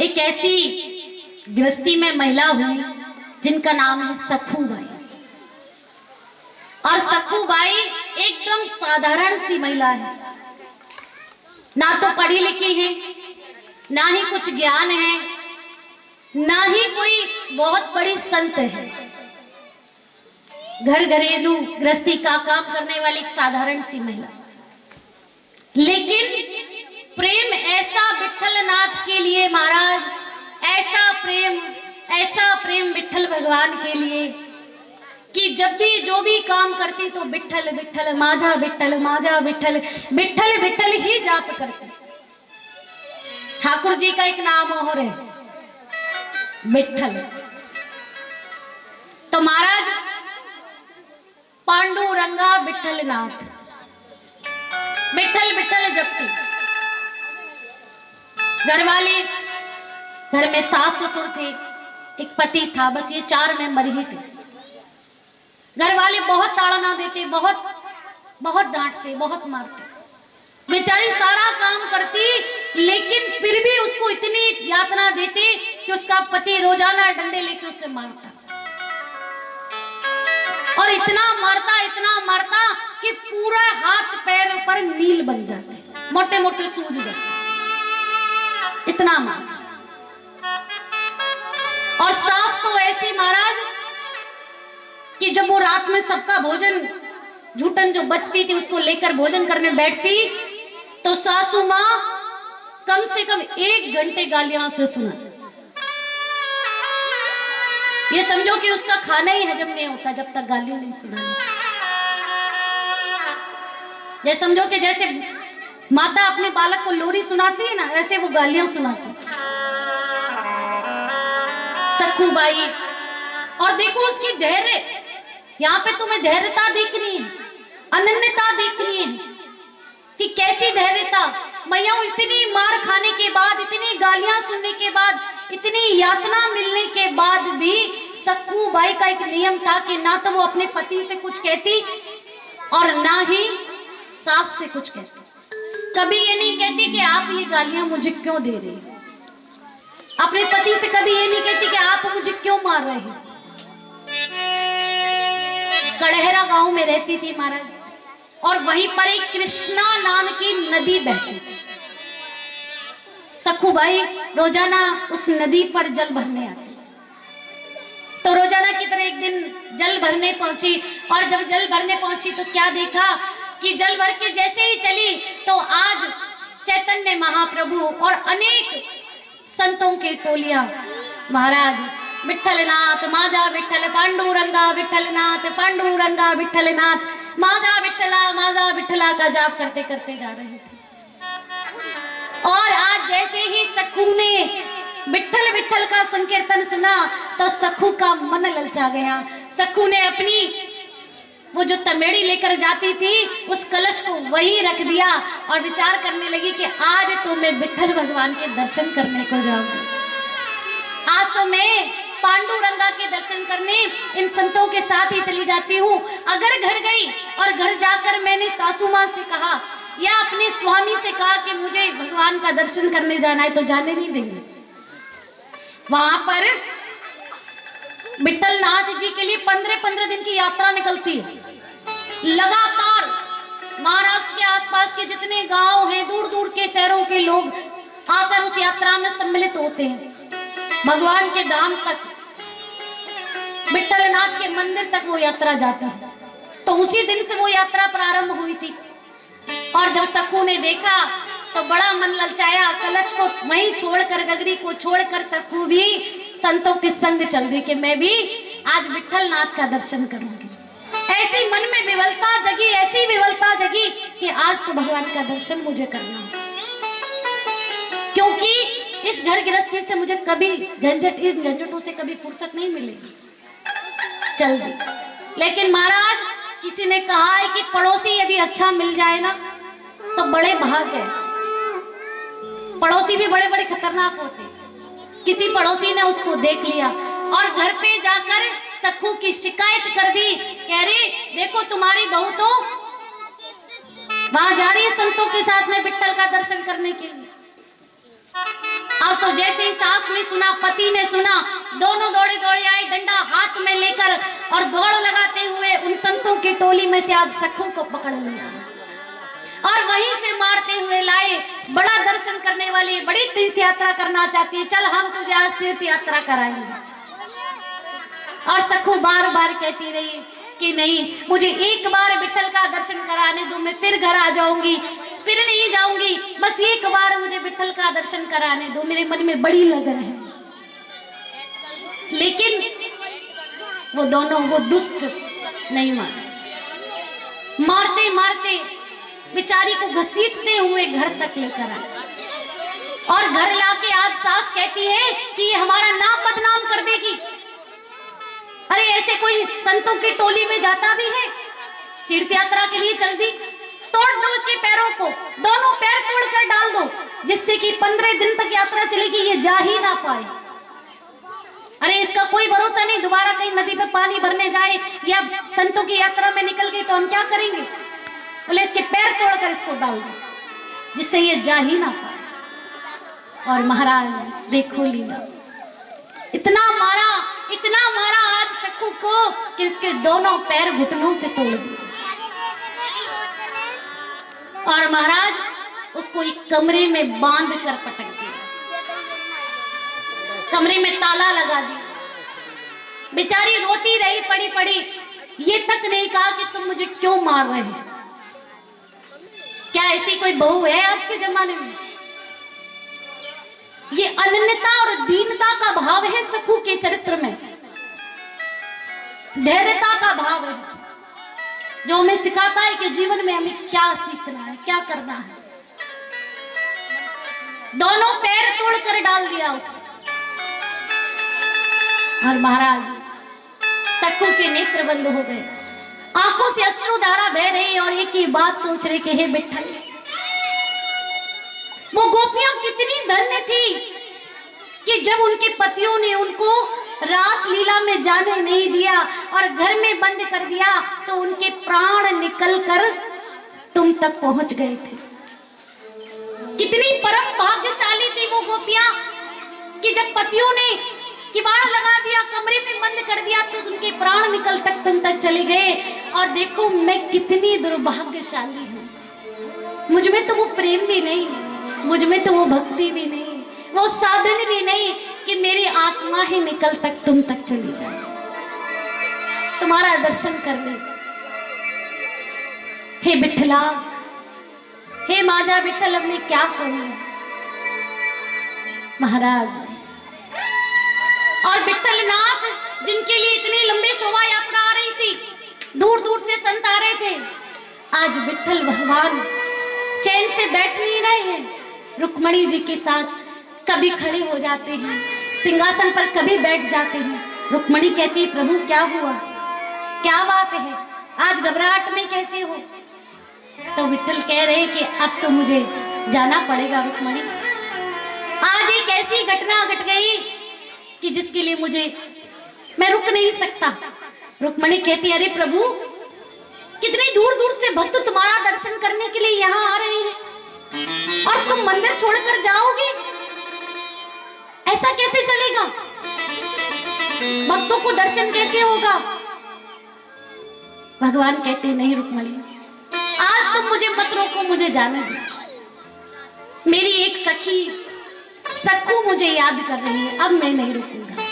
एक ऐसी गृहस्थी में महिला हुई जिनका नाम है सखूबाई। और सखूबाई एकदम साधारण सी महिला है, ना तो पढ़ी लिखी है, ना ही कुछ ज्ञान है, ना ही कोई बहुत बड़ी संत है। घर घरेलू गृहस्थी का काम करने वाली एक साधारण सी महिला, लेकिन प्रेम ऐसा विठ्ठलनाथ के लिए महाराज, ऐसा प्रेम विठ्ठल भगवान के लिए कि जब भी जो भी काम करती तो विठ्ठल विठ्ठल माझा विठ्ठल माझा विठ्ठल विठ्ठल विठ्ठल ही जाप करती। ठाकुर जी का एक नाम और है विठ्ठल। तो महाराज पांडुरंगा विठ्ठलनाथ, विठ्ठल विठ्ठल जपती। घर में सास ससुर थे, एक पति था, बस ये 4 मेंबर ही थे। घर वाले बहुत ताड़ना देते, बहुत डांटते, बहुत मारते। बेचारी सारा काम करती, लेकिन फिर भी उसको इतनी यातना देते कि उसका पति रोजाना डंडे लेके उससे मारता, और इतना मारता कि पूरा हाथ पैर पर नील बन जाते, मोटे मोटे सूज जाते, इतना मारता। और सास तो ऐसी महाराज कि जब वो रात में सबका भोजन झूठन जो बचती थी उसको लेकर भोजन करने बैठती, तो सासू माँ कम से कम 1 घंटे गालियां से सुना। ये समझो कि उसका खाना ही हजम नहीं होता जब तक गालियां नहीं सुनानी। ये समझो कि जैसे माता अपने बालक को लोरी सुनाती है ना, ऐसे वो गालियां सुनाती सखूबाई। और देखो उसकी धैर्य, यहाँ पे तुम्हें धैर्यता देखनी है, अनन्यता देखनी है कि कैसी धैर्यता। मैया इतनी मार खाने के बाद, इतनी गालियां सुनने के बाद, इतनी यातना मिलने के बाद भी सखूबाई का एक नियम था कि ना तो वो अपने पति से कुछ कहती और ना ही सास से कुछ कहती। कभी ये नहीं कहती कि आप ये गालियां मुझे क्यों दे रही हैं। अपने पति से कभी ये नहीं कहती कि आप मुझे क्यों मार रहे हैं। कड़हरा गांव में रहती थी महाराज, और वहीं पर एक कृष्णा नाम की नदी बहती थी। सखूबाई रोजाना उस नदी पर जल भरने आती। तो रोजाना की तरह एक दिन जल भरने पहुंची, और जब जल भरने पहुंची तो क्या देखा कि जल भर के जैसे ही चली तो आज चैतन्य महाप्रभु और अनेक संतों की टोलियां महाराज विठ्ठलनाथ माझा विठ्ठल पांडुरंगा विठ्ठलनाथ पांडुरंगा विठ्ठलनाथ माझा विठ्ठला का जाप करते करते जा रहे थे। और आज जैसे ही सखू ने विठ्ठल विठ्ठल का संकीर्तन सुना तो सखू का मन ललचा गया। सखू ने अपनी वो जो तमेड़ी लेकर जाती थी उस कलश को वहीं रख दिया और विचार करने लगी कि आज तो मैं विठ्ठल भगवान के दर्शन करने को जाऊंगी। आज तो मैं पांडुरंगा के दर्शन करने इन संतों के साथ ही चली जाती हूँ। अगर घर गई और घर जाकर मैंने सासू माँ से कहा या अपने स्वामी से कहा कि मुझे भगवान का दर्शन करने जाना है, तो जाने नहीं देंगे। वहां पर विठ्ठलनाथ जी के लिए 15-15 दिन की यात्रा निकलती है। लगातार महाराष्ट्र के आसपास के जितने गांव हैं, दूर दूर के शहरों के लोग आकर उस यात्रा में सम्मिलित होते हैं। भगवान के धाम तक, विठ्ठलनाथ के मंदिर तक वो यात्रा जाती है। तो उसी दिन से वो यात्रा प्रारंभ हुई थी। और जब सखू ने देखा तो बड़ा मन ललचाया। कलश को वहीं छोड़कर, गगरी को छोड़कर सखू भी संतों के संग चल दी कि मैं भी आज विठ्ठलनाथ का दर्शन करूंगी। ऐसी मन में विवलता जगी, ऐसी विवलता जगी कि आज तो भगवान का दर्शन मुझे करना है, क्योंकि इस घर गृहस्थी से मुझे कभी झंझट, इन झंझटों से कभी फुर्सत नहीं मिलेगी। चल दी। लेकिन महाराज किसी ने कहा है कि पड़ोसी यदि अच्छा मिल जाए ना तो बड़े भाग है। पड़ोसी भी बड़े बड़े खतरनाक होते। किसी पड़ोसी ने उसको देख लिया और घर पे जाकर सखू की शिकायत कर दी। कह रही देखो तुम्हारी बहू तो वहां जा रही है संतों के साथ में विठ्ठल का दर्शन करने के लिए। अब तो जैसे ही सास ने सुना, पति ने सुना, दोनों दौड़े दौड़े आए डंडा हाथ में लेकर और दौड़ लगाते हुए उन संतों की टोली में से आज सखू को पकड़ लिया और वहीं से मारते हुए लाए। बड़ा दर्शन करने वाली, बड़ी तीर्थ यात्रा करना चाहती है, चल हम तुझे आज तीर्थ यात्रा कराएंगे। और सखू बार बार कहती रही कि नहीं, मुझे एक बार विठल का दर्शन कराने दो, मैं फिर घर आ जाऊंगी, फिर नहीं जाऊंगी, बस एक बार मुझे विठल का दर्शन कराने दो, मेरे मन में बड़ी लगन है। लेकिन वो दोनों, वो दुष्ट नहीं माने, मारते मारते बेचारी को घसीटते हुए घर तक लेकर आए और घर लाके आज सास कहती है कि ये हमारा नाम बदनाम कर देगी। अरे ऐसे कोई संतों की टोली में जाता भी है? तीर्थ यात्रा के लिए चल दी, तोड़ दो उसके पैरों को, दोनों पैर तोड़कर डाल दो, जिससे कि 15 दिन तक यात्रा चलेगी, ये जा ही ना पाए। अरे इसका कोई भरोसा नहीं, दोबारा कहीं नदी पे पानी भरने जाए या संतों की यात्रा में निकल गई तो हम क्या करेंगे? बोले इसके पैर तोड़कर इसको डाल दो, जिससे ये जा ही ना पाए। और महाराज देखो लीला, इतना मारा आज सखू को कि इसके दोनों पैर घुटनों से तोड़ दिए। और महाराज उसको एक कमरे में बांध कर पटक दिया, कमरे में ताला लगा दिया। बेचारी रोती रही पड़ी पड़ी, ये तक नहीं कहा कि तुम मुझे क्यों मार रहे हो। क्या ऐसी कोई बहू है आज के जमाने में? ये अनन्यता और दीनता का भाव है सखू के चरित्र में, धैर्यता का भाव है जो हमें सिखाता है कि जीवन में हमें क्या सीखना है, क्या करना है। दोनों पैर तोड़कर डाल दिया उसे। और महाराज सखू के नेत्र बंद हो गए, आंखों से अश्रुधारा बह रही और एक ही बात सोच रहे कि हे विठल, वो गोपियां कितनी धन्य थी कि जब उनके पतियों ने उनको रास लीला में जाने नहीं दिया और घर में बंद कर दिया तो उनके प्राण निकलकर तुम तक पहुंच गए थे। कितनी परम भाग्यशाली थी वो गोपियां कि जब पतियों ने किवाड़ लगा दिया, कमरे में बंद कर दिया तो उनके प्राण निकल तक तुम तक चले गए। और देखो मैं कितनी दुर्भाग्यशाली हूं, मुझ में तो वो प्रेम भी नहीं, मुझ में तो वो भक्ति भी नहीं, वो साधन भी नहीं कि मेरी आत्मा ही निकल तक तुम तक चली जाए, तुम्हारा दर्शन कर ले। हे विठला, हे माजा विठल, अब मैं क्या करूं? महाराज और विठलनाथ जिनके लिए इतनी लंबी शोभा यात्रा आ रही थी, दूर दूर से संत आ रहे थे, आज विठल भगवान चैन से बैठ नहीं रहे हैं। रुक्मणी जी के साथ कभी खड़े हो जाते हैं, सिंहासन पर कभी बैठ जाते हैं। रुक्मणी कहती है प्रभु क्या हुआ, क्या बात है, आज घबराहट में कैसे हो? तो विठल कह रहे कि अब तो मुझे जाना पड़ेगा रुक्मणी, आज एक ऐसी घटना घट गई कि जिसके लिए मैं रुक नहीं सकता। रुक्मणी कहती अरे प्रभु, कितनी दूर दूर से भक्त तुम्हारा दर्शन करने के लिए यहाँ आ रहे हैं और तुम मंदिर छोड़कर जाओगे, ऐसा कैसे चलेगा? भक्तों को दर्शन कैसे होगा? भगवान कहते नहीं रुक्मणी, आज तुम मुझे मत रोको, मुझे जाने दो। मेरी एक सखी सखू मुझे याद कर रही है, अब मैं नहीं रुकूंगा।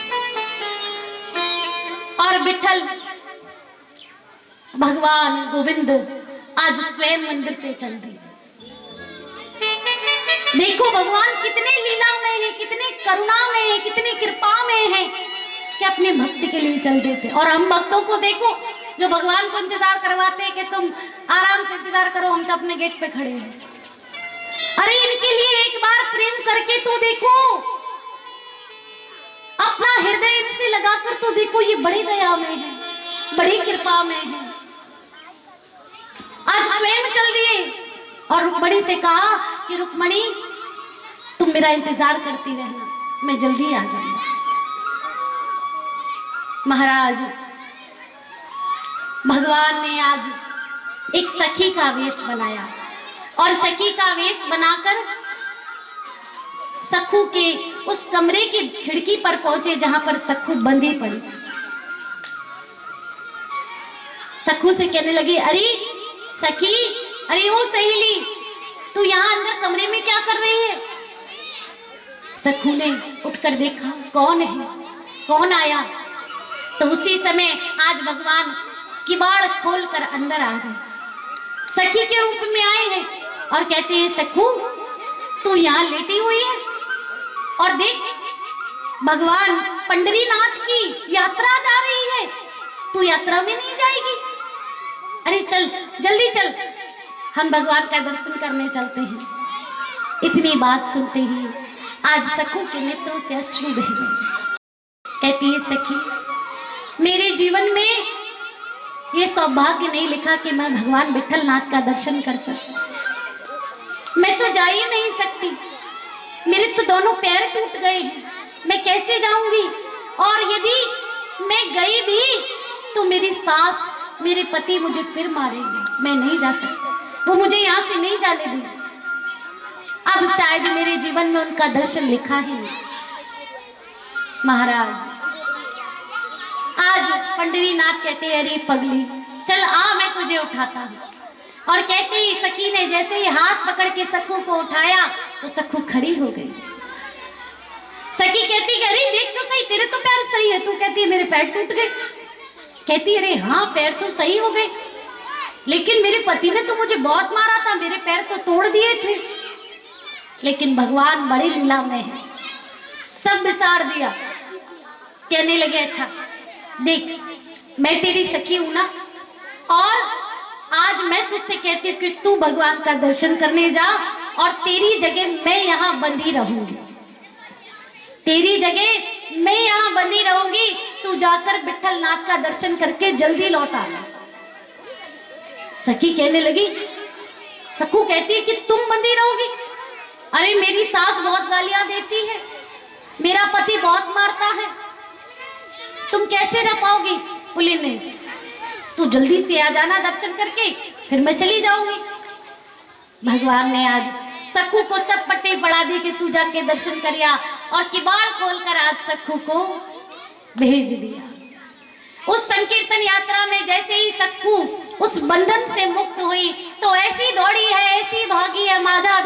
और विठल भगवान गोविंद आज स्वयं मंदिर से चल दिए। देखो भगवान कितने लीला में है, कितने करुणा में है, कितनी कृपा में है कि अपने भक्त के लिए चल देते। और हम भक्तों को देखो जो भगवान को इंतजार करवाते हैं कि तुम आराम से इंतजार करो, हम तो अपने गेट पे खड़े हैं। अरे इनके लिए एक बार प्रेम करके तो देखो, अपना हृदय इनसे लगाकर तो देखो, ये बड़ी दया में है, बड़ी कृपा में है। आज स्वयं चल दिए और रुक्मणी से कहा कि रुक्मणी तुम मेरा इंतजार करती रहना, मैं जल्दी आ जाऊंगा। महाराज भगवान ने आज एक सखी का वेश बनाया और सखी का वेश बनाकर सखू के उस कमरे की खिड़की पर पहुंचे जहां पर सखू बंधी पड़ी। सखू से कहने लगी, अरे सखी, अरे ओ सहेली, तू यहाँ अंदर कमरे में क्या कर रही है? सखू ने उठकर देखा, कौन है, कौन आया? तो उसी समय आज भगवान किवाड़ खोलकर अंदर आ गए, सखी के रूप में आए हैं और कहते हैं, सखू तू यहाँ लेटी हुई है और देख भगवान पंडरीनाथ की यात्रा जा रही है, तू यात्रा में नहीं जाएगी? अरे चल जल्दी चल, हम भगवान का दर्शन करने चलते हैं। इतनी बात सुनते ही आज सखू के नेत्रों से अश्रु बह गए। कहती है, सखी मेरे जीवन में ये सौभाग्य नहीं लिखा कि मैं भगवान विठलनाथ का दर्शन कर सकूं। मैं तो जा ही नहीं सकती, मेरे तो दोनों पैर टूट गए हैं, मैं कैसे जाऊंगी? और यदि मैं गई भी तो मेरी सास, मेरे पति मुझे फिर मारेंगे, मैं नहीं जा सकती, वो मुझे यहाँ से नहीं जाने देंगे। अब शायद मेरे जीवन में उनका दर्शन लिखा ही नहीं। महाराज आज पंडरीनाथ कहते हैं, अरे पगली चल आ, मैं तुझे उठाता हूं। और कहते ही सखी ने जैसे ही हाथ पकड़ के सखू को उठाया तो सखू खड़ी हो गई। सखी कहती, अरे देख तो सही, तेरे तो पैर सही है। तू कहती है, मेरे पैर टूट गए। कहती, अरे हाँ पैर तो सही हो गए, लेकिन मेरे पति ने तो मुझे बहुत मारा था, मेरे पैर तो तोड़ दिए थे। लेकिन भगवान बड़ी लीला में है, सब बिसार दिया। कहने लगे, अच्छा देख मैं तेरी सखी हूं ना, और आज मैं तुझसे कहती हूँ कि तू भगवान का दर्शन करने जा और तेरी जगह मैं यहाँ बंधी रहूंगी, तेरी जगह मैं यहाँ बंधी रहूंगी। तू जाकर विठलनाथ का दर्शन करके जल्दी लौट आना। सखी कहने लगी, सखू कहती है कि तुम बंधी रहोगी? अरे मेरी सास बहुत गालियां देती है, मेरा पति बहुत मारता है, तुम कैसे रह पाओगी? बोली नहीं, तू जल्दी से आ जाना दर्शन करके, फिर मैं चली जाऊंगी। भगवान ने आज सखू को सब पट्टी पड़ा दी कि तू जाके दर्शन करिया, और किवाड़ खोलकर आज सखू को भेज दिया। उस संकीर्तन यात्रा में जैसे ही सखू उस बंधन से मुक्त हुई तो ऐसी दौड़ी है, ऐसी भागी है, माजा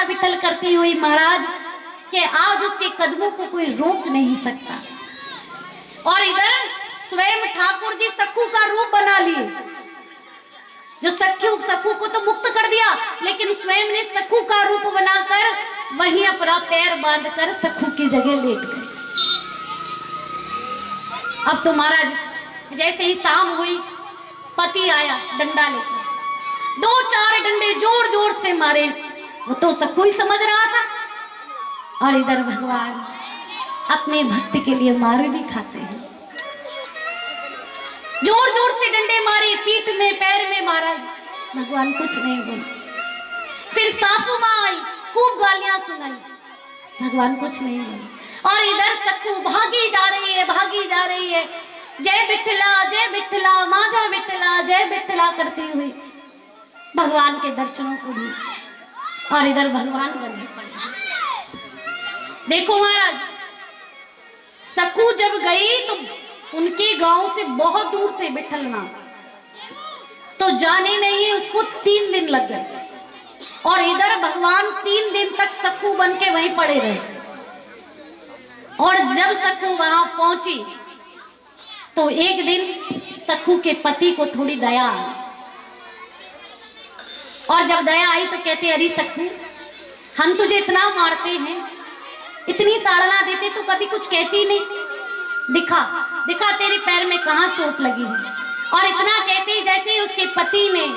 विठल करती हुई महाराज, कि आज उसके कदमों को कोई रोक नहीं सकता। और इधर स्वयं ठाकुर जी सखू का रूप बना लिए, जो सखू को तो मुक्त कर दिया, लेकिन स्वयं ने सखू का रूप बनाकर वहीं अपना पैर बांधकर सखू की जगह लेट गए। अब तो महाराज जैसे ही शाम हुई, पति आया डंडा लेकर, 2-4 डंडे जोर जोर से मारे, वो तो सखू ही समझ रहा था। और इधर भगवान अपने भक्त के लिए मार भी खाते हैं, जोर जोर से डंडे मारे, पीठ में पैर में मारा, भगवान कुछ नहीं बोले। फिर सासू माँ आई, खूब गालियां सुनाई, भगवान कुछ नहीं बोले। और इधर सखू भागी जा रही है, भागी जा रही है, जय विठला माजा विठला, जय विठला करती हुई भगवान के दर्शनों को ली। और इधर भगवान बंधे पड़े। देखो महाराज, सखू जब गई तो उनके गांव से बहुत दूर थे विठलनाथ, तो जाने में ही उसको 3 दिन लग गए। और इधर भगवान 3 दिन तक सखू बन के वहीं पड़े रहे। और जब सखू वहां पहुंची तो एक दिन सखू के पति को थोड़ी दया आई, और जब दया आई तो कहते, अरे सखू हम तुझे इतना मारते हैं, इतनी ताड़ना देते, तो कभी कुछ कहती नहीं, दिखा दिखा तेरे पैर में कहां चोट लगी है। और इतना कहते जैसे ही उसके पति ने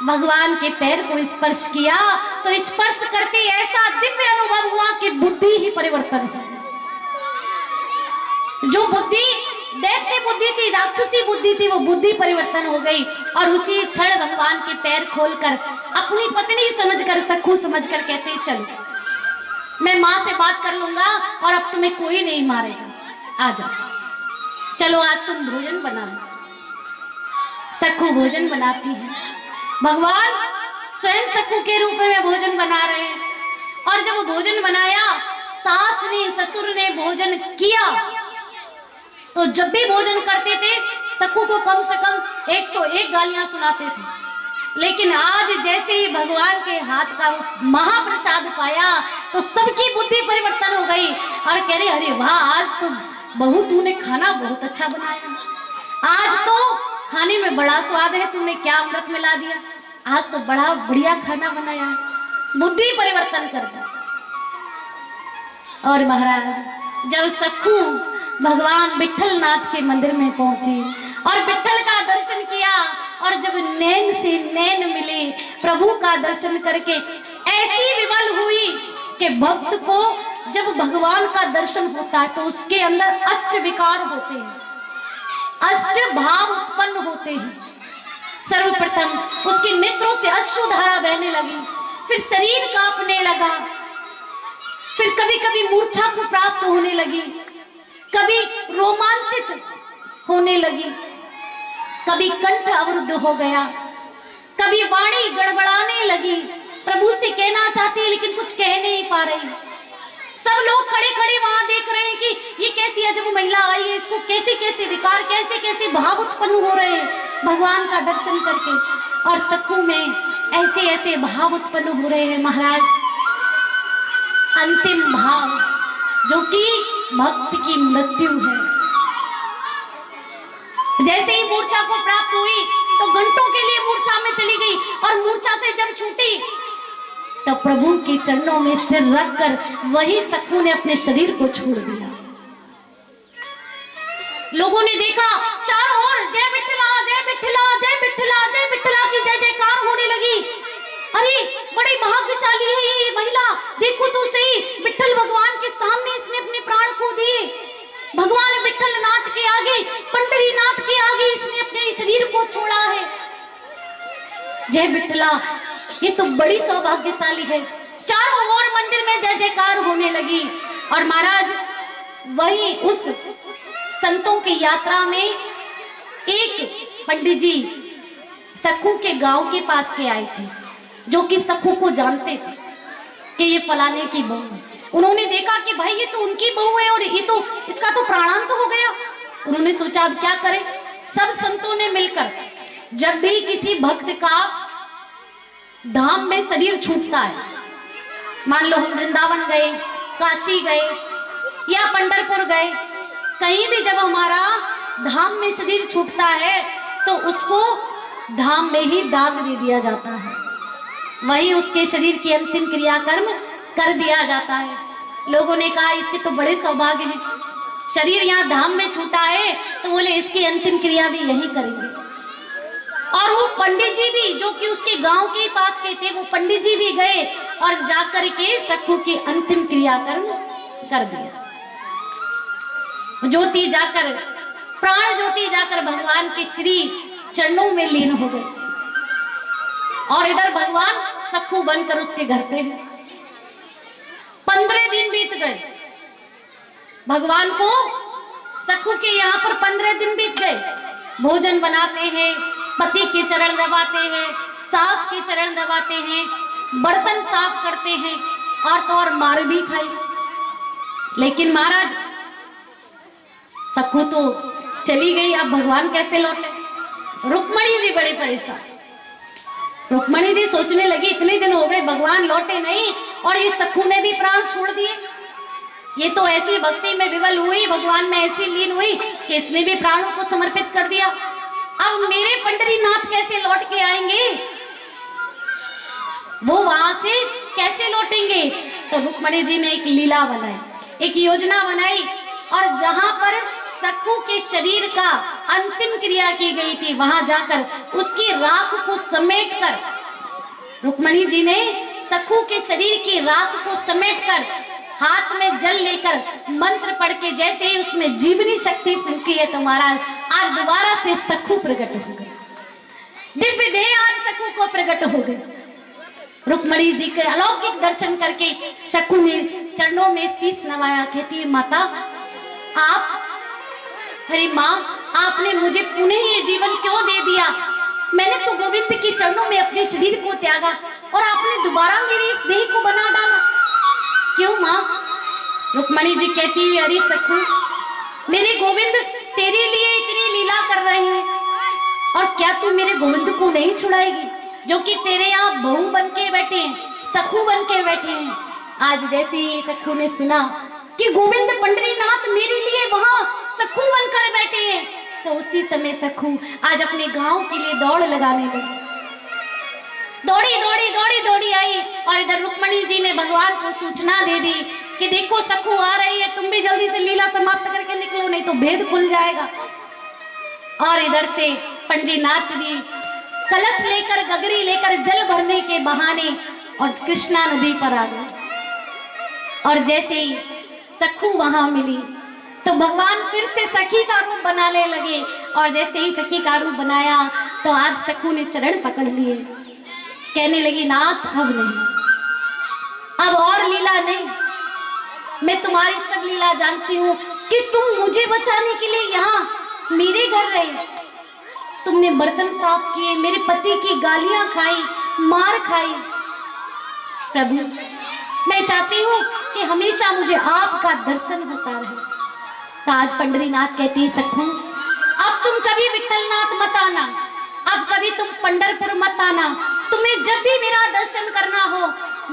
भगवान के पैर को स्पर्श किया तो स्पर्श करते ऐसा दिव्य अनुभव हुआ कि बुद्धि ही परिवर्तन हुई। जो बुद्धि दैत्य बुद्धि थी, राक्षसी बुद्धि थी, वो बुद्धि परिवर्तन हो गई। और उसी क्षण भगवान के पैर खोलकर अपनी पत्नी समझकर, सखू समझकर कहते, चलो मैं माँ से बात कर लूंगा और अब तुम्हें कोई नहीं मारेगा, आ जाओ, चलो आज तुम भोजन बना लो। सखू भोजन बनाती है, भगवान स्वयं सखू के रूप में भोजन बना रहे हैं। और जब भोजन बनाया, ने ससुर ने भोजन किया तो जब भी भोजन करते थे सखू को कम से कम 101 गालियां सुनाते थे। लेकिन आज जैसे ही भगवान के हाथ का महाप्रसाद पाया तो सबकी बुद्धि परिवर्तन हो गई और कह रहे अरे वाह, आज तो बहू तूने खाना बहुत अच्छा बनाया, आज तो खाने में बड़ा स्वाद है, तूने क्या अमृत मिला दिया, आज तो बड़ा बढ़िया खाना बनाया। बुद्धि परिवर्तन करता। और महाराज जब सखू भगवान विठल नाथ के मंदिर में पहुंचे और विठल का दर्शन किया और जब नैन से नैन मिले प्रभु का दर्शन करके ऐसी विवल हुई कि भक्त को जब भगवान का दर्शन होता है तो उसके अंदर अष्ट विकार होते हैं, अष्ट भाव उत्पन्न होते हैं। सर्वप्रथम उसके नेत्रों से अश्रुधारा बहने लगी, फिर शरीर कांपने लगा, फिर कभी कभी मूर्छा को प्राप्त होने लगी, कभी रोमांचित होने लगी, कभी कंठ अवरुद्ध हो गया, कभी वाणी गड़बड़ाने लगी, प्रभु से कहना चाहती है लेकिन कुछ कह नहीं पा रही। सब लोग खड़े खड़े वहां देख रहे हैं कि ये कैसी अजब महिला आई है, इसको कैसे कैसे विकार, कैसे कैसे भाव उत्पन्न हो रहे हैं भगवान का दर्शन करके, और सखू में ऐसे ऐसे भाव उत्पन्न हो रहे हैं महाराज। अंतिम भाव जो कि भक्त की मृत्यु है। जैसे ही मूर्छा को प्राप्त हुई तो घंटों के लिए मूर्छा में चली गई और मूर्छा से जब छूटी तो प्रभु के चरणों में सिर रखकर वही सखू ने अपने शरीर को छोड़ दिया। लोगों ने देखा चारों ओर जय विठला जय विठला जय विठला जय विठला की जय जयकार होने लगी। अरे बड़ी भाग्यशाली है ये महिला, देखो तो सही, विठल भगवान के सामने इसने अपने प्राण खो दिए, भगवान विठल नाथ के आगे, पंडरी नाथ के आगे इसने अपने शरीर को छोड़ा है। जय विठला, ये तो बड़ी सौभाग्यशाली है। चारों ओर मंदिर में जय जयकार होने लगी। और महाराज वही उस संतों की यात्रा में एक पंडित जी सखू के गांव के पास के आए थे, जो कि सखू को जानते थे कि ये फलाने की बहू है। उन्होंने देखा कि भाई ये तो उनकी बहू है और ये तो इसका तो प्राणांत हो गया। उन्होंने सोचा अब क्या करें। सब संतों ने मिलकर जब भी किसी भक्त का धाम में शरीर छूटता है, मान लो हम वृंदावन गए, काशी गए या पंढरपुर गए, कहीं भी जब हमारा धाम में शरीर छूटता है तो उसको धाम में ही दाग दे दिया जाता है, वही उसके शरीर की अंतिम क्रियाकर्म कर दिया जाता है। लोगों ने कहा इसके तो बड़े सौभाग्य हैं, शरीर यहाँ धाम में छूटा है तो बोले इसकी अंतिम क्रिया भी यही करेंगे। और वो पंडित जी भी जो कि उसके गांव के पास के थे, वो पंडित जी भी गए और जाकर के सखू की अंतिम क्रियाकर्म कर दिया। ज्योति जाकर, प्राण ज्योति जाकर भगवान के श्री चरणों में लीन हो गई और इधर भगवान सखू बनकर उसके घर पे है। 15 दिन बीत गए, भगवान को सखू के यहाँ पर 15 दिन बीत गए। भोजन बनाते हैं, पति के चरण दबाते हैं, सास के चरण दबाते हैं, बर्तन साफ करते हैं और तो और मार भी खाई। लेकिन महाराज सखू तो चली गई, अब भगवान कैसे लौटे। रुक्मणी जी बड़े परेशान। रुक्मणी जी सोचने लगी इतने दिन हो गए भगवान लौटे नहीं और ये सखू ने भी प्राण छोड़ दिए। ये तो ऐसी भक्ति में विवल हुई, भगवान में ऐसी लीन हुई कि इसने भी प्राणों को समर्पित कर दिया। अब मेरे पंडरीनाथ कैसे लौट के आएंगे, वो वहां से कैसे लौटेंगे। तो रुक्मणी जी ने एक लीला बनाई, एक योजना बनाई और जहां पर सखू के शरीर का अंतिम क्रिया की गई थी वहां जाकर उसकी राख को समेटकर, रुक्मणी जी ने सखू के शरीर की राख को समेटकर हाथ में जल लेकर मंत्र पढ़ के जैसे ही उसमें जीवनी शक्ति फूंकी है तो महाराज आज दोबारा से सखू प्रकट हो गए। दिव्य देह आज सखू को प्रकट हो गए। रुक्मणी जी के अलौकिक दर्शन करके सखू ने चरणों में शीश नवाया, कहती है माता आप, अरे माँ आपने मुझे पुनः ये जीवन क्यों दे दिया। मैंने तो गोविंद के चरणों में अपने शरीर को त्यागा और आपने दोबारा मेरे इस देह को बना डाला, क्यों माँ। रुक्मणी जी कहती है, अरे सखू, मेरे गोविंद तेरे लिए इतनी लीला कर रहे हैं, और क्या तू मेरे गोविंद को नहीं छुड़ाएगी, जो कि तेरे यहाँ बहू बन के बैठे हैं, सखू बन के बैठे हैं। आज जैसे ही सखू ने सुना कि गोविंद पंडरीनाथ मेरे लिए वहां सखू बनकर बैठे हैं, तो उसी समय सखू आज अपने गांव के लिए दौड़ लगाने लगी। दौड़ी दौड़ी दौड़ी दौड़ी आई, और इधर रुक्मणी जी ने भगवान को सूचना दे दी कि देखो सखू आ रही है, तुम भी जल्दी से लीला समाप्त करके निकलो, नहीं तो भेद खुल जाएगा। और इधर से पंडरीनाथ भी कलश लेकर, गगरी लेकर जल भरने के बहाने और कृष्णा नदी पर आ गए। और जैसे ही सखू वहां मिली तो भगवान फिर से सखी का रूप बनाने लगे, और जैसे ही सखी का रूप बनाया तो आज सखू ने चरण पकड़ लिए, कहने लगी, नाथ अब नहीं, अब और लीला नहीं, मैं तुम्हारी सब लीला जानती हूँ कि तुम मुझे बचाने के लिए यहाँ मेरे घर रहे, तुमने बर्तन साफ किए, मेरे पति की गालियां खाई, मार खाई। प्रभु, मैं चाहती हूँ कि हमेशा मुझे आपका दर्शन होता रहे। तो आज पंडरीनाथ कहती है, सखू, अब तुम कभी विट्ठलनाथ मत आना, अब कभी तुम पंढरपुर मत आना, तुम्हें जब भी मेरा दर्शन करना हो,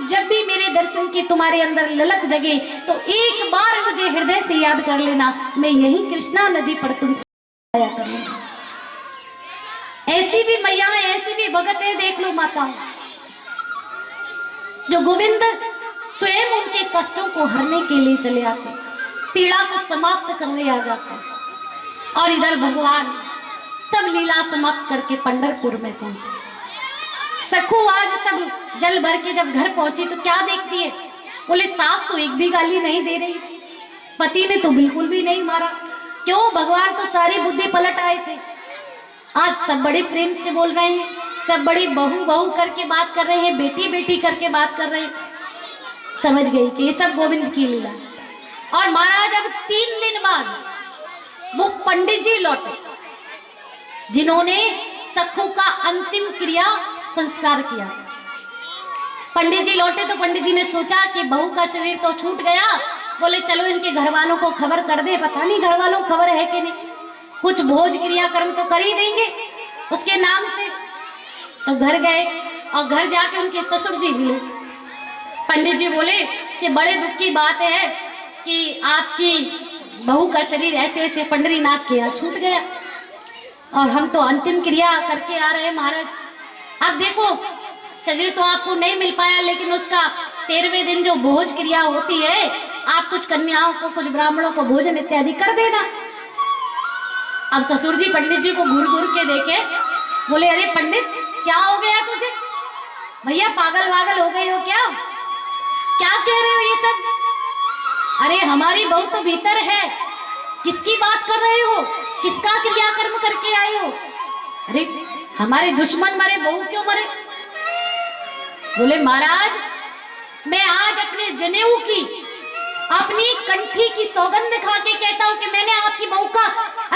जब भी मेरे दर्शन की तुम्हारे अंदर ललक जगे, तो एक बार मुझे हृदय से याद कर लेना, मैं यही कृष्णा नदी पर तुमसे आया करूंगा। ऐसी भी मैया है, ऐसी भी भगत है, देख लो माता, जो गोविंद स्वयं उनके कष्टों को हरने के लिए चले आते, पीड़ा को समाप्त करने आ जाते, और इधर भगवान सब लीला समाप्त करके पंढरपुर में पहुंचे। सखू आज सब जल भर के जब घर पहुंची तो क्या देखती है, बोले सास तो एक भी गाली नहीं दे रही, पति ने तो बिल्कुल भी नहीं मारा, क्यों, भगवान तो सारी बुद्धि पलट आए थे। आज सब बड़े प्रेम से बोल रहे हैं, सब बड़ी बहू बहू करके बात कर रहे हैं, बेटी बेटी करके बात कर रहे हैं। समझ गई कि ये सब गोविंद की लीला। और महाराज अब 3 दिन बाद वो पंडित जी लौटे, जिन्होंने सखू का अंतिम क्रिया संस्कार किया। पंडित जी लौटे तो पंडित जी ने सोचा कि बहू का शरीर तो छूट गया, बोले चलो इनके घर वालों को खबर कर दे, पता नहीं घर वालों को खबर है कि नहीं, कुछ भोज क्रियाक्रम तो कर ही देंगे उसके नाम से। तो घर गए और घर जाके उनके ससुर जी मिले। पंडित जी बोले कि बड़े दुख की बात है कि आपकी बहू का शरीर ऐसे ऐसे पंडरीनाथ के यहाँ छूट गया, और हम तो अंतिम क्रिया करके आ रहे हैं महाराज। अब देखो शरीर तो आपको नहीं मिल पाया, लेकिन उसका 13वें दिन जो भोज क्रिया होती है, आप कुछ कन्याओं को, कुछ ब्राह्मणों को भोजन इत्यादि कर देना। अब ससुर जी पंडित जी को घूर घूर के देखे, बोले अरे पंडित क्या हो गया तुझे, भैया पागल वागल हो गए हो क्या, क्या कह रहे हो ये सब, अरे हमारी बहू तो भीतर है, किसकी बात कर रहे हो, किसका क्रियाकर्म करके आए हो, अरे हमारे दुश्मन मरे, बहू क्यों मरे। बोले महाराज मैं आज अपने जनेऊ की, अपनी कंठी की सौगंध खा के कहता हूं कि मैंने आपकी बहू का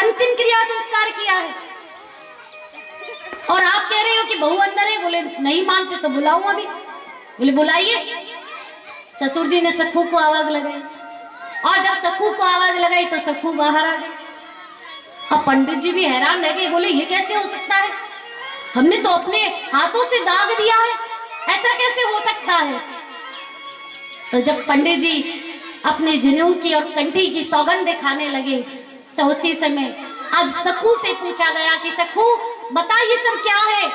अंतिम क्रिया संस्कार किया है, और आप कह रहे हो कि बहू अंदर है। बोले नहीं मानते तो बुलाऊं अभी। बोले बुलाइए। ससुर जी ने सखू को आवाज लगाई, और जब सखू को आवाज लगाई तो सखू बाहर आ गई। अब पंडित जी भी हैरान रह गए, बोले ये कैसे हो सकता है, हमने तो अपने हाथों से दाग दिया है, ऐसा कैसे हो सकता है। तो जब पंडित जी अपने जनेऊ की और कंठी की सौगंध दिखाने लगे, तो उसी समय आज सखू से पूछा गया कि सखू बता ये सब क्या है।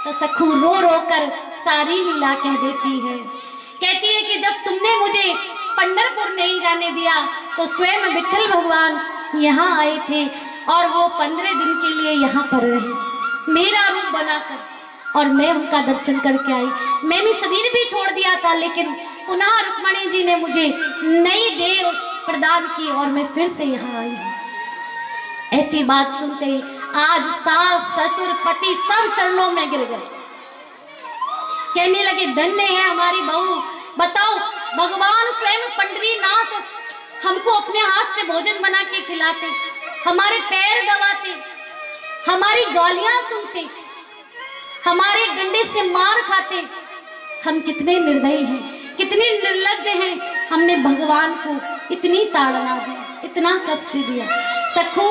तो सखू रो रो कर सारी लीला कह देती है, कहती है कि जब तुमने मुझे पंढरपुर नहीं जाने दिया तो स्वयं विट्ठल भगवान यहाँ आए थे, और वो 15 दिन के लिए यहाँ पर रहे मेरा रूप बनाकर, और मैं उनका दर्शन करके आई। मैंने शरीर भी छोड़ दिया था, लेकिन पुनः रुक्मणी जी ने मुझे नई देह प्रदान की और मैं फिर से यहाँ आई हूँ। ऐसी बात सुनते ही आज सास ससुर पति सब चरणों में गिर गए, कहने लगे धन्य है हमारी बहू। बताओ भगवान स्वयं पंडरीनाथ हमको अपने हाथ से भोजन बना के खिलाते, हमारे पैर दबाते, हमारी गालियां सुनते, हमारे डंडे से मार खाते। हम कितने निर्दयी हैं, कितने निर्लज्ज हैं, हमने भगवान को इतनी ताड़ना दी, इतना कष्ट दिया। सखू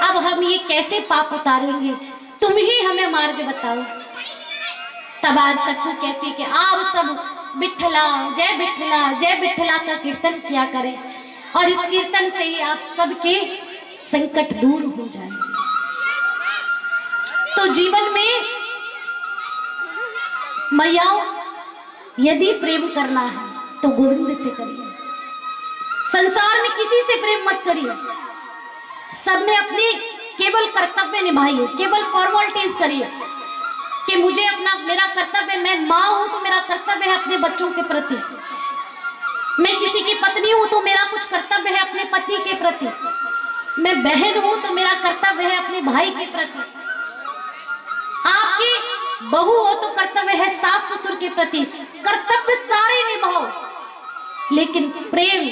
अब हम ये कैसे पाप उतारेंगे, तुम ही हमें मार्ग बताओ। तब आज सखू कहती कि आप सब विठला जय विठला का कीर्तन किया करें और इस कीर्तन से ही आप सबके संकट दूर हो जाए। तो जीवन में मैयाओं यदि प्रेम करना है तो गोविंद से करिए। संसार में किसी से प्रेम मत करिए, सब में अपनी केवल कर्तव्य निभाइए, केवल फॉर्मेलिटीज करिए कि मुझे अपना मेरा कर्तव्य, मैं माँ हूं तो मेरा कर्तव्य है अपने बच्चों के प्रति, मैं किसी की पत्नी हूं तो मेरा कुछ कर्तव्य है अपने पति के प्रति, मैं बहन हूं तो मेरा कर्तव्य है अपने भाई के प्रति, आपकी बहू हो तो कर्तव्य है सास ससुर के प्रति। कर्तव्य सारे निभाओ लेकिन प्रेम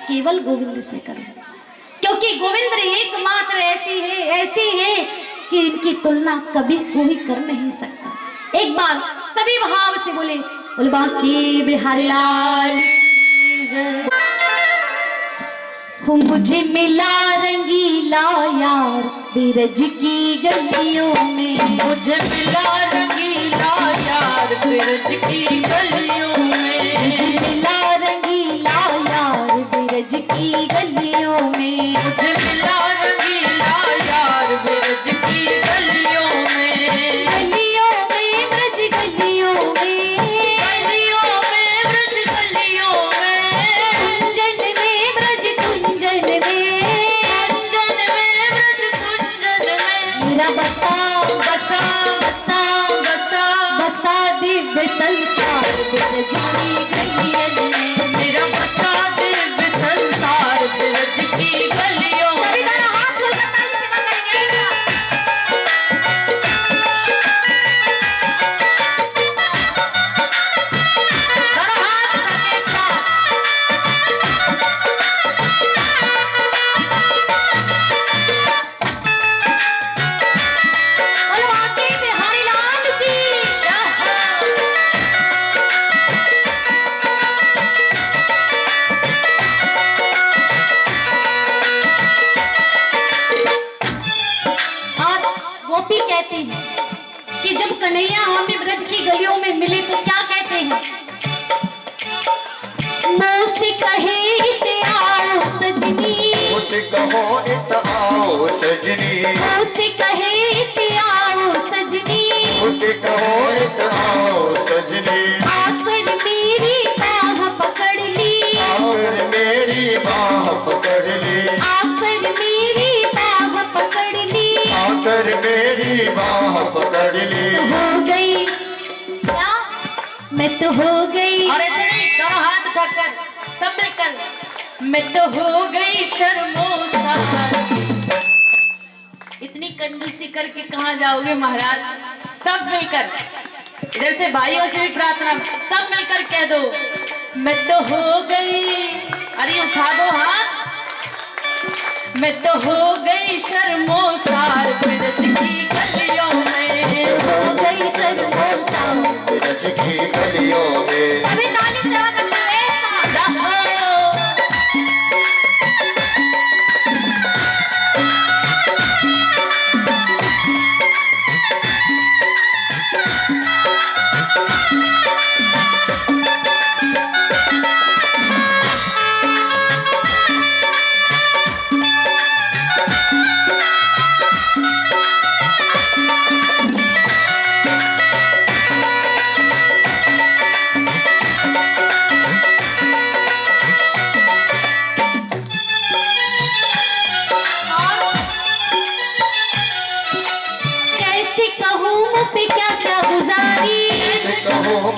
केवल गोविंद से करो, क्योंकि गोविंद एकमात्र ऐसी है कि इनकी तुलना कभी कोई कर नहीं सकता। एक बार सभी भाव से बोले बांके बिहारी लाल हो। मुझे मिला रंगीला यार बिरज की गलियों में, मुझे मिला रंगीला यार बिरज की गलियों में, मुझे मिला रंगीला यार बिरज की गलियों में, मुझे मिला रंगीला यार बिरज की गलियों में, गलियों में ब्रज गलियों में, गलियों में ब्रज गलियों में, कुंजन में ब्रज कुंजन में, कुंजन में ब्रज कुंजन में, मेरा बसा बसा बसा बसा बसा दिव्य संसार बिरज की गलियन में। मेरा बसा दिव्य संसार बिरज की गलियों में। सभी दोनों हाथ खोलकर ताली से करेंगे। दोनों हाथ उठा के एक साथ। बोलो बांके बिहारी लाल की जय हो। और गोपी कहती है कि जब कन्हैया हमें ब्रज की गलियों में मिले तो क्या कहते हैं, मुँह से कहे इते आओ सजनी, मुझे कहो इत आओ सजनी, मुँह से कहे इते आओ सजनी, मुझे कहो इत आओ सजनी, आकर मेरी बाह पकड़ ली, और मेरी बाह पकड़ ली, आकर मेरी बाह पकड़ ली, आकर मेरी बाह पकड़ ली। तो हो गई क्या, मैं तो हो गई। और ऐसे नहीं, दोनों हाथ उठाकर सब मिलकर, मैं तो हो गई शर्मोसार। इतनी कंजूसी करके कहाँ जाओगे महाराज? सब मिलकर, इधर से भाइयों से भी प्रार्थना, सब मिलकर कह दो मैं तो हो गई। अरे उठा दो हाथ। मैं तो हो गई शर्मोसार बिरज की गलियों में, हो गई शर्मोसार ब्रज की गलियों में। सभी ताली से आवाज करते हुए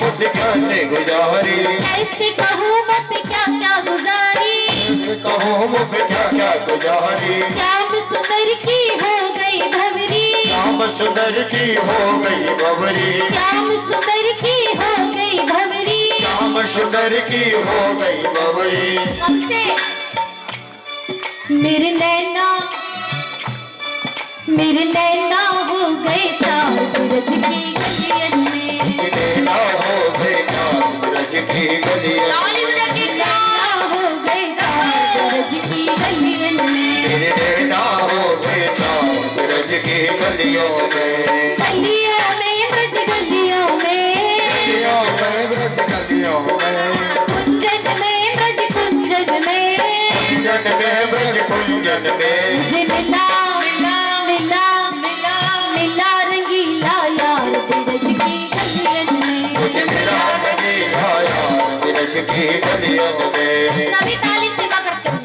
मुझे क्या गुजारी, ऐसे कहो मत क्या क्या गुजारी, ऐसे कहो मुझे क्या क्या गुजारी। श्याम सुंदर की हो गई भवरी, श्याम सुंदर की हो गई भवरी, श्याम सुंदर की हो गई भवरी, श्याम सुंदर की हो गई भवरी। कब से मेरे नैना हो गए चार ब्रज की गलियन में, नैना हो गए चार ब्रज की गलियन, ताली बजा के नैना हो गए चार फिर रहना होगे चाँद ब्रज की गलियों में। गलियों में ब्रज गलियों में, गलियों में ब्रज गलियों में, कुंजन में ब्रज कुंजन में, कुंजन में ब्रज कुंजन में। मुझे मिला मिला मिला मिला मिला रंगीला यार ब्रज की गलियन में। मुझे मिला रंगीला यार ब्रज की गलियों में। सभी ताली सेवा करते हैं।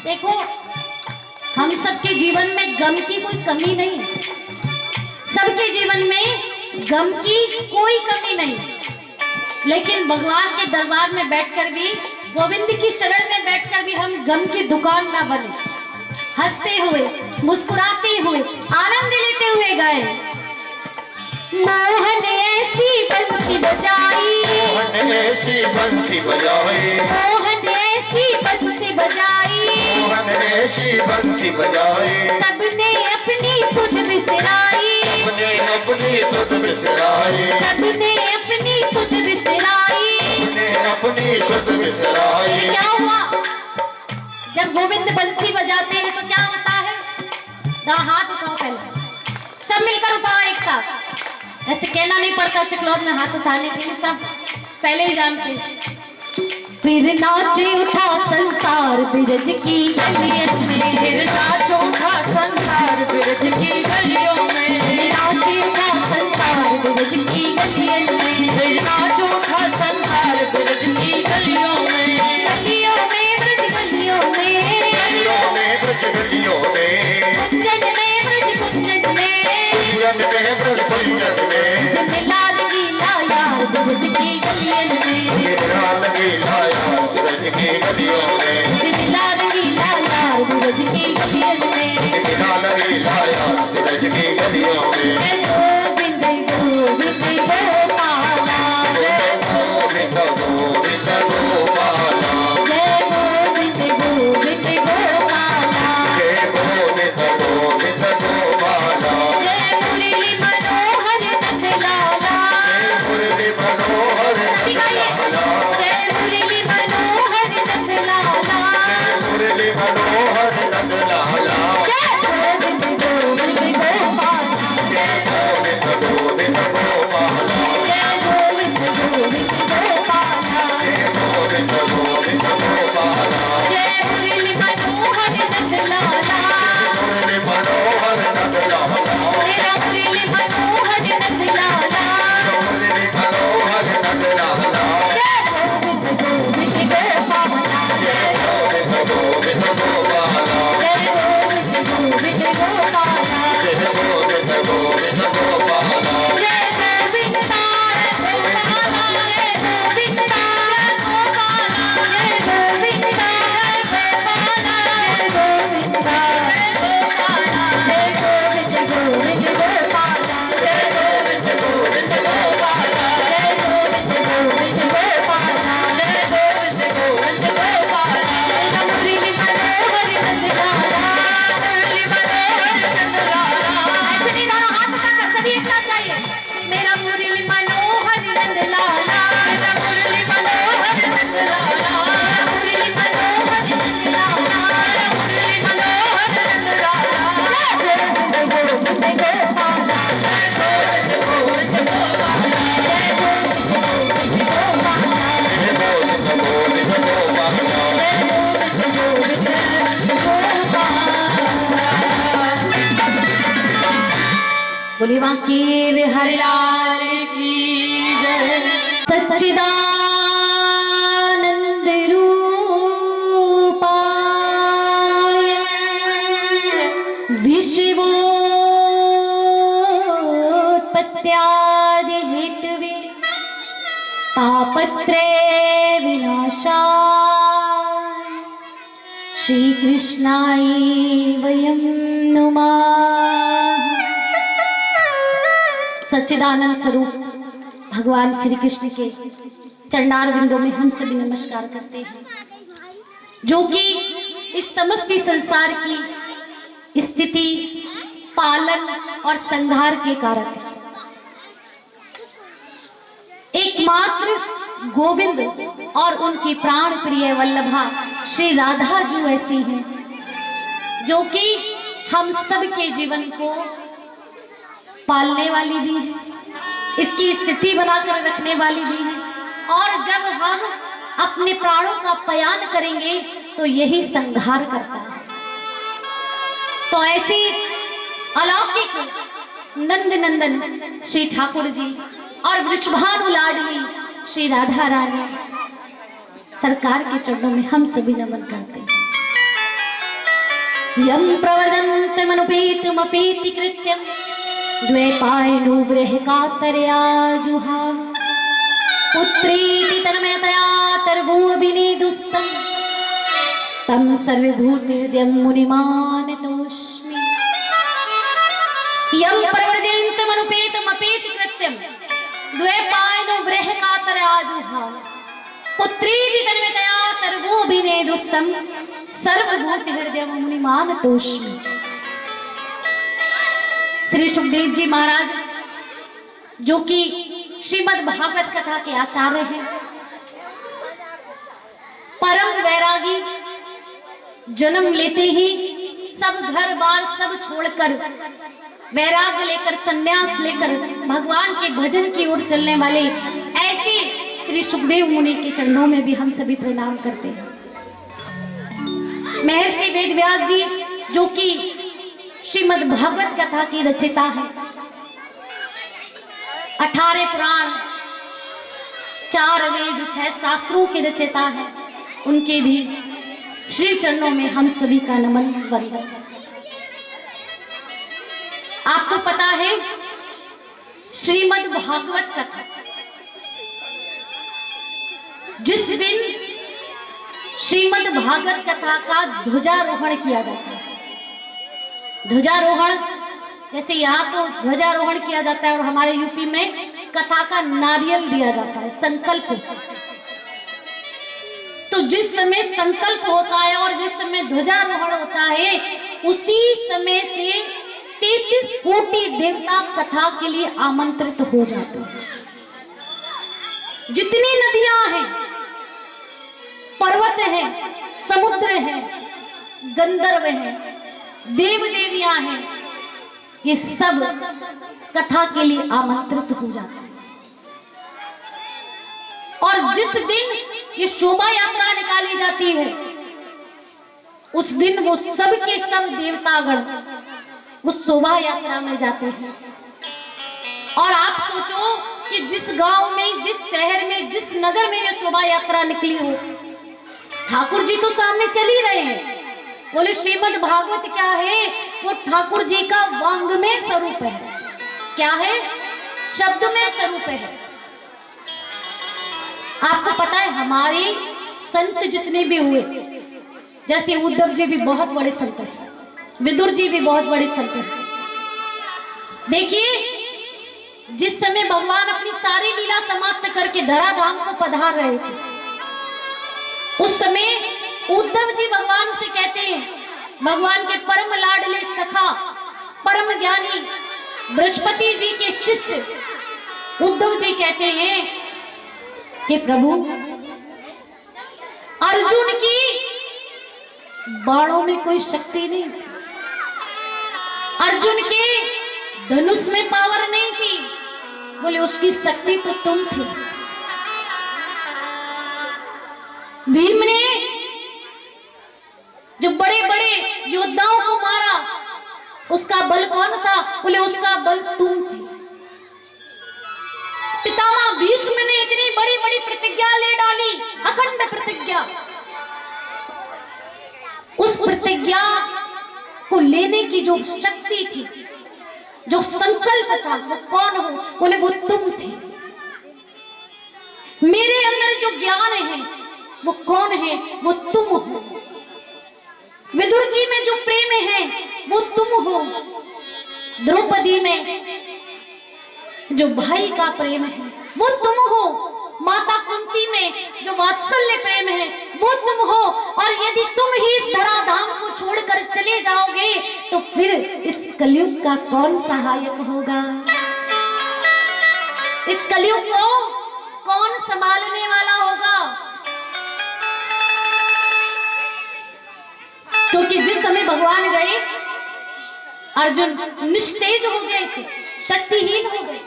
देखो, हम सबके जीवन में गम की कोई कमी नहीं है। सबके जीवन में गम की कोई कमी नहीं, लेकिन भगवान के दरबार में बैठकर भी, गोविंद की शरण में बैठकर भी हम गम की दुकान ना बने। हंसते हुए, मुस्कुराते हुए, आनंद लेते हुए गाए। मोहन ऐसी बंसी बजाई, मोहन ऐसी बंसी बजाई, मोहन ऐसी बंसी बजाई, मोहन ऐसी बंसी बजाई। सबने अपनी सुध बिसराई, सबने अपनी सुध बिसराई, सबने अपनी सुध बिसराई। सबने अपनी सुध बिसराई। ये क्या हुआ? जब गोविंद बंसी बजाते हैं तो क्या होता है? हाथ उठाओ पहले, सब मिलकर उठाओ एक साथ। ऐसे कहना नहीं पड़ता चिकलौन में हाथ उठाने के लिए, सब पहले ही जानते हैं। फिर नाचे उठा संसार ब्रज की गलियन में, फिर नाचो उठा संसार ब्रज की गलियों में, नाचे उठा संसार ब्रज की गलियन में, फिर नाचो उठा संसार ब्रज की गलियों में। गलियों में ब्रज गलियों में, गलियों में ब्रज गलियों में, कुंजन में ब्रज कुंजन में, कुंजन में ब्रज कुंजन में। मुझे मिला रंगीला यार ब्रज की गलियन में, मुझे मिला रंगीला यार ब्रज की गलियों में। मुझे मिला रंगीला यार ब्रज की गलियन में। मुझे मिला रंगीला यार ब्रज की गलियों में। जय गोविंद गोविंद गोपाला, जय गोविंद गोविंद गोपाला, जय गोविंद गोविंद गोपाला, जय गोविंद गोविंद गोपाला, जय मुरली मनोहर नंद लाला, जय मुरली मनोहर सभी गाइए। लाला, जय मुरली मनोहर नंद लाला, जय मुरली मनोहर नंद लाला, जय गोविंद गोविंद गोपाला, जय गोविंद गोविंद गोपाला, जय गोविंद गोविंद गोपाला, जय गोविंद गोविंद गोपाला, जय मुरली मनोहर नंद लाला, मुरली मनोहर नंद लाला, मेरा मुरली मनोहर नंद लाला, मुरली मनोहर नंद लाला, जय गोविंद गोविंद गोपाला, जय गोविंद गोविंद गोपाला, जय गोविंद गोविंद गोपाला, जय गोविंद गोविंद गोपाला, जय गोविंद गोपाला, जय गोविंद गोपाला, जय गोविंद गोपाला, जय गोविंद गोपाला, जय गोविंद गोविंद गोपाला, जय गोविंद गोविंद गोपाला, जय गोविंद गोविंद गोपाला, जय गोविंद गोविंद गोपाला। मेरा मुरली मनोहर नंद लाला, मुरली मनोहर नंद लाला। ऐसे नहीं दोनों हाथ उठाकर सभी एक साथ गाइए। मेरा मुरली मनोहर नंद लाला, मेरा मुरली मनोहर नंद लाला, मुरली मनोहर नंद लाला, मुरली मनोहर नंद लाला। जय गोविंद गोविंद गोपाला, जय गोविंद गोविंद गोपाला, जय गोविंद गोविंद गोपाला, जय गोविंद गोविंद गोपाला, जय गोविंद गोविंद गोपाला। बोली बांके बिहारी लाल की जय। सच्चिदानंद रूपाय विश्वोत्पत्त्यादि हेतवे तापत्रय विनाशाय श्री कृष्णाय वयं नुमः। सच्चिदानंद स्वरूप भगवान श्री कृष्ण के चरणार बिंदों में हम सभी नमस्कार करते हैं, जो कि इस समस्त संसार की स्थिति, पालन और संहार के कारक है। एकमात्र गोविंद और उनकी प्राण प्रिय वल्लभा श्री राधा जो ऐसी हैं, जो कि हम सबके जीवन को पालने वाली भी है, इसकी स्थिति बनाकर रखने वाली भी है, और जब हम अपने प्राणों का पयान करेंगे तो यही संहार करता है। तो ऐसी अलौकिक नंद नंदन श्री ठाकुर जी और वृषभानु लाडली श्री राधा रानी सरकार के चरणों में हम सभी नमन करते हैं। यम प्रवदन्तमनुपेतमपेति कृत्यं द्वैपायनो बृहकातरया जुहाव पुत्रीति तन्मयतया तर्वोऽभिनेदुस्तं तं सर्वभूतहृदयं मुनिमानतोऽस्मि। यं प्रव्रजेन्तमनुपेतमपेति कृत्यं द्वैपायनो बृहकातरया जुहाव पुत्रीति तन्मयतया तर्वोऽभिनेदुस्तं सर्वभूतहृदयं मुनिमानतोऽस्मि। श्री सुखदेव जी महाराज, जो कि श्रीमद् भागवत कथा के आचार्य हैं, परम वैरागी, जन्म लेते ही सब घर बार सब छोड़कर वैराग्य लेकर संन्यास लेकर भगवान के भजन की ओर चलने वाले ऐसे श्री सुखदेव मुनि के चरणों में भी हम सभी प्रणाम करते हैं। महर्षि वेदव्यास जी, जो कि श्रीमद् भागवत कथा की रचयिता है, 18 पुराण, 4 वेद, 6 शास्त्रों के रचयिता है, उनके भी श्री चरणों में हम सभी का नमन वंदन। आपको पता है, श्रीमद् भागवत कथा जिस दिन श्रीमद् भागवत कथा का ध्वजारोहण किया जाता है, ध्वजारोहण जैसे यहाँ तो ध्वजारोहण किया जाता है और हमारे यूपी में कथा का नारियल दिया जाता है, संकल्प। तो जिस समय संकल्प होता है और जिस समय ध्वजारोहण होता है, उसी समय से 33 कोटि देवता कथा के लिए आमंत्रित हो जाते हैं। जितनी नदियां हैं, पर्वत है, समुद्र है, गंधर्व है, देव देवियां हैं, ये सब कथा के लिए आमंत्रित हो जाते हैं। और जिस दिन ये शोभा यात्रा निकाली जाती है, उस दिन वो सब के सब देवतागण उस शोभा यात्रा में जाते हैं। और आप सोचो कि जिस गांव में, जिस शहर में, जिस नगर में ये शोभा यात्रा निकली हो, ठाकुर जी तो सामने चल ही रहे हैं। बोले श्रीमद् भागवत क्या है? वो ठाकुर जी का वांग्मय स्वरूप है। क्या है? शब्द में स्वरूप है। आपको पता है, हमारे संत जितने भी हुए, जैसे उद्धव जी भी बहुत बड़े संत हैं, विदुर जी भी बहुत बड़े संत हैं। देखिए, जिस समय भगवान अपनी सारी लीला समाप्त करके धराधाम को पधार रहे थे, उस समय उद्धव जी भगवान से कहते हैं, भगवान के परम लाडले सखा, परम ज्ञानी बृहस्पति जी के शिष्य उद्धव जी कहते हैं कि प्रभु, अर्जुन की बाणों में कोई शक्ति नहीं, अर्जुन के धनुष में पावर नहीं थी। बोले उसकी शक्ति तो तुम थे। भीम ने जो बड़े बड़े योद्धाओं को मारा, उसका बल कौन था? बोले उसका बल तुम थे। पितामह भीष्म ने इतनी बड़ी बड़ी प्रतिज्ञा ले डाली, अखंड प्रतिज्ञा। उस प्रतिज्ञा को लेने की जो शक्ति थी, जो संकल्प था, वो कौन हो? बोले वो तुम थे। जो ज्ञान है वो कौन है? वो तुम हो। विदुर जी में जो प्रेम है वो तुम हो। द्रौपदी में जो भाई का प्रेम है वो तुम हो। माता कुंती में जो वात्सल्य प्रेम है वो तुम हो। और यदि तुम ही इस धराधाम को छोड़कर चले जाओगे तो फिर इस कलयुग का कौन सहायक होगा? इस कलयुग को कौन संभालने वाला होगा? क्योंकि जिस समय भगवान गए अर्जुन निस्तेज हो गए थे, शक्तिहीन हो गए।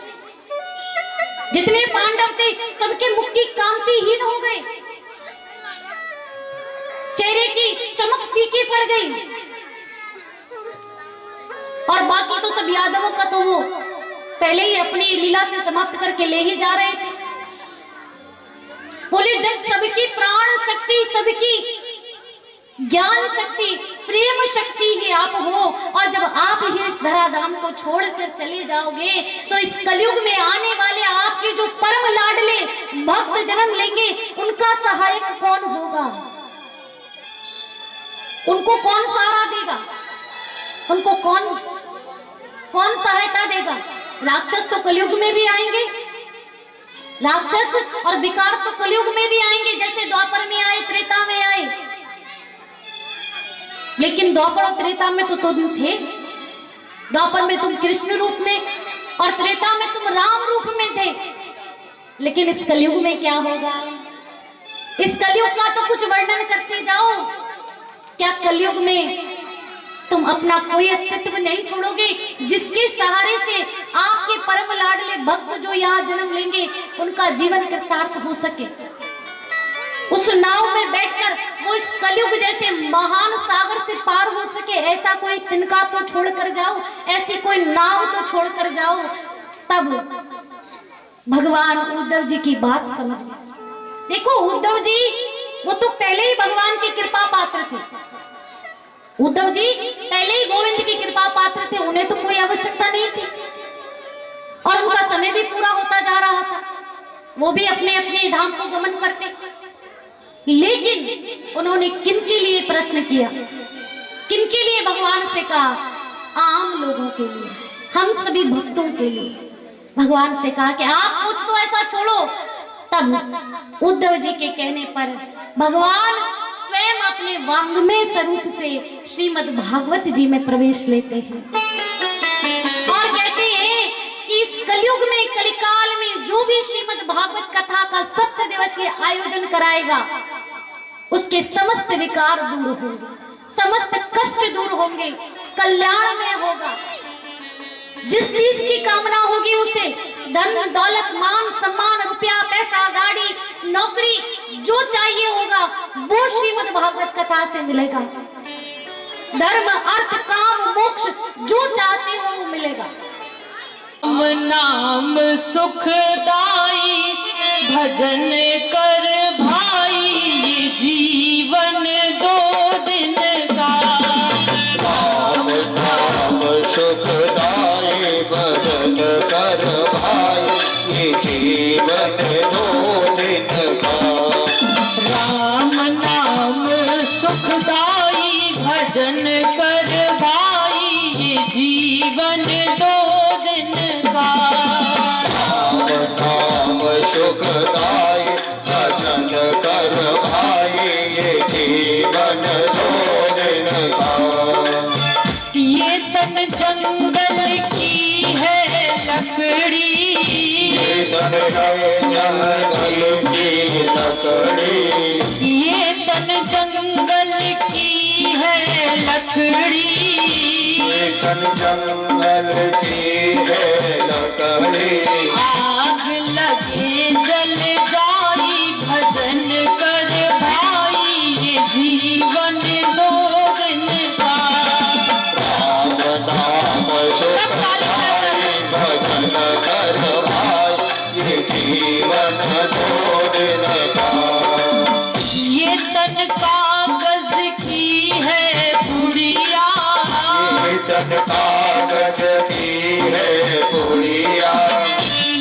जितने पांडव थे सबके मुख की कांतिहीन हो गए, चेहरे की चमक फीकी पड़ गई। और बाकी तो सब यादवों का तो वो पहले ही अपनी लीला से समाप्त करके ले ही जा रहे थे। बोले जब सबकी प्राण शक्ति, सबकी ज्ञान शक्ति, प्रेम शक्ति ही आप हो और जब आप ही इस धराधाम को छोड़कर चले जाओगे तो इस कलयुग में आने वाले आपके जो परम लाडले भक्त जन्म लेंगे उनका सहायक कौन होगा? उनको कौन सहारा देगा? उनको कौन सहायता देगा? राक्षस तो कलयुग में भी आएंगे, राक्षस और विकार तो कलयुग में भी आएंगे, जैसे द्वापर में आए, त्रेता में आए। लेकिन द्वापर और त्रेता में तो तुम थे। द्वापर में तुम कृष्ण रूप में और त्रेता में तुम राम रूप में थे। लेकिन इस कलयुग में क्या होगा? इस कलयुग का तो कुछ वर्णन करते जाओ। क्या कलयुग में तुम अपना कोई अस्तित्व नहीं छोड़ोगे? जिसके सहारे से आपके परम लाडले भक्त जो यहाँ जन्म लेंगे उनका जीवन कृतार्थ हो सके, उस नाव में बैठकर वो इस कलयुग जैसे महान सागर से पार हो सके, ऐसा कोई तिनका तो छोड़कर जाओ, ऐसी कोई नाव तो छोड़कर जाओ। तब भगवान उद्धव जी की बात समझ गए। देखो उद्धव जी वो तो पहले ही भगवान की कृपा पात्र थे। उद्धव जी पहले ही गोविंद की कृपा पात्र थे, उन्हें तो कोई आवश्यकता नहीं थी और उनका समय भी पूरा होता जा रहा था। वो भी अपने अपने धाम को गमन करते। लेकिन उन्होंने किनके लिए प्रश्न किया? किनके लिए भगवान से कहा? आम लोगों के लिए, हम सभी भक्तों के लिए भगवान से कहा कि आप कुछ तो ऐसा छोड़ो। तब उद्धव जी के कहने पर भगवान स्वयं अपने वांग्मय स्वरूप से श्रीमद् भागवत जी में प्रवेश लेते हैं और कहते हैं कि इस कलयुग में, कलिकाल में जो भी श्रीमद् भागवत कथा का 7 दिवसीय आयोजन कराएगा उसके समस्त विकार दूर होंगे, समस्त कष्ट दूर होंगे, कल्याण में होगा। जिस चीज की कामना होगी उसे धन दौलत मान सम्मान रुपया पैसा गाड़ी नौकरी जो चाहिए होगा वो श्रीमद् भागवत कथा से मिलेगा। धर्म अर्थ काम मोक्ष जो चाहते हो वो मिलेगा। नाम सुखदाई भजन कर भाई, ये जीवन 2 दिन का। राम नाम सुखदाई भजन कर भाई, ये जीवन 2 दिन का। राम नाम सुखदाई भजन कर भाई, ये जीवन 2 दिन का। राम सुखदाई भजन कर भाई, ये जीवन 2 दिन का। ये तन जंगल की है लकड़ी, ये तन है जंगल की लकड़ी, ये तन जंगल की है लकड़ी। ये तन जंगल की है लकड़ी। आग लगे जल जाई भजन कर भाई, ये जीवन 2 दिन का। राम नाम सुखदाई भजन कर भाई, ये जीवन 2 दिन का। ये तन कागज की है पुड़िया, ये तन कागज की है पुड़िया,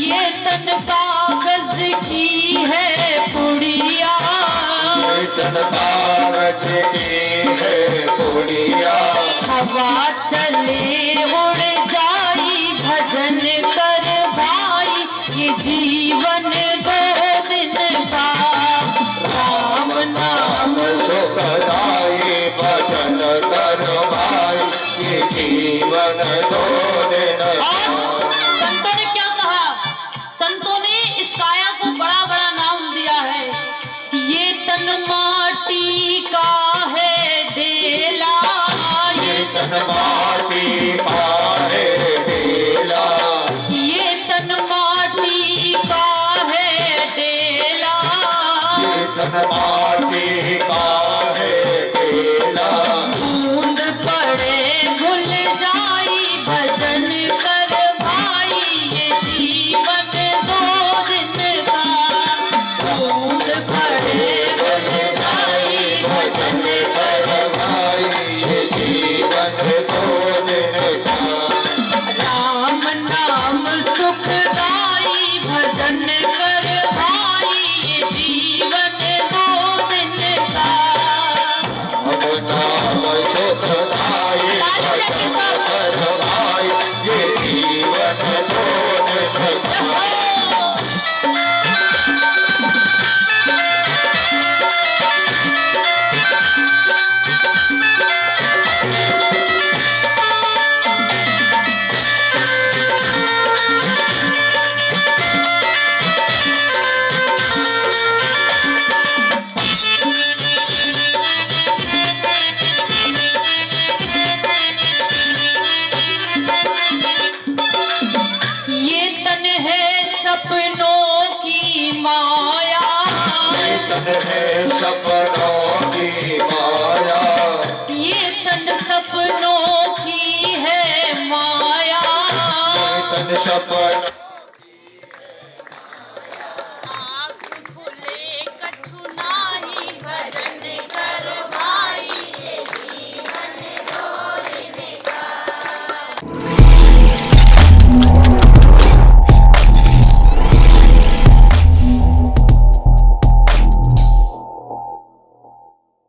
ये तन कागज की है पुड़िया। गुड़िया। हवा चले उड़ जाई भजन कर भाई, ये जीवन 2 दिन का। राम नाम सुखदाई भजन कर भाई, ये जीवन 2 दिन और संतों ने क्या कहा? संतों ने इस काया को बड़ा बड़ा नाम दिया है। ये तन माटी का है ढेला, ये तन माटी का है ढेला, ये तन माटी का है ढेला। ये तन माटी का है ढेला। बूंद पड़े घुल जाई भजन कर भाई, ये जीवन 2 दिन का। बूंद पड़े घुल जाई भजन कर भाई, ये जीवन 2 दिन का। राम नाम सुखदाई भजन कर भाई, ये जीवन 2 दिन का। अब नाम सुखदाई भजन कर भाई, ये जीवन 2 दिन का। ये तन है सपनों की माया, ये तन है सपनों की माया, ये तन सपनों की है माया। ये तन सपन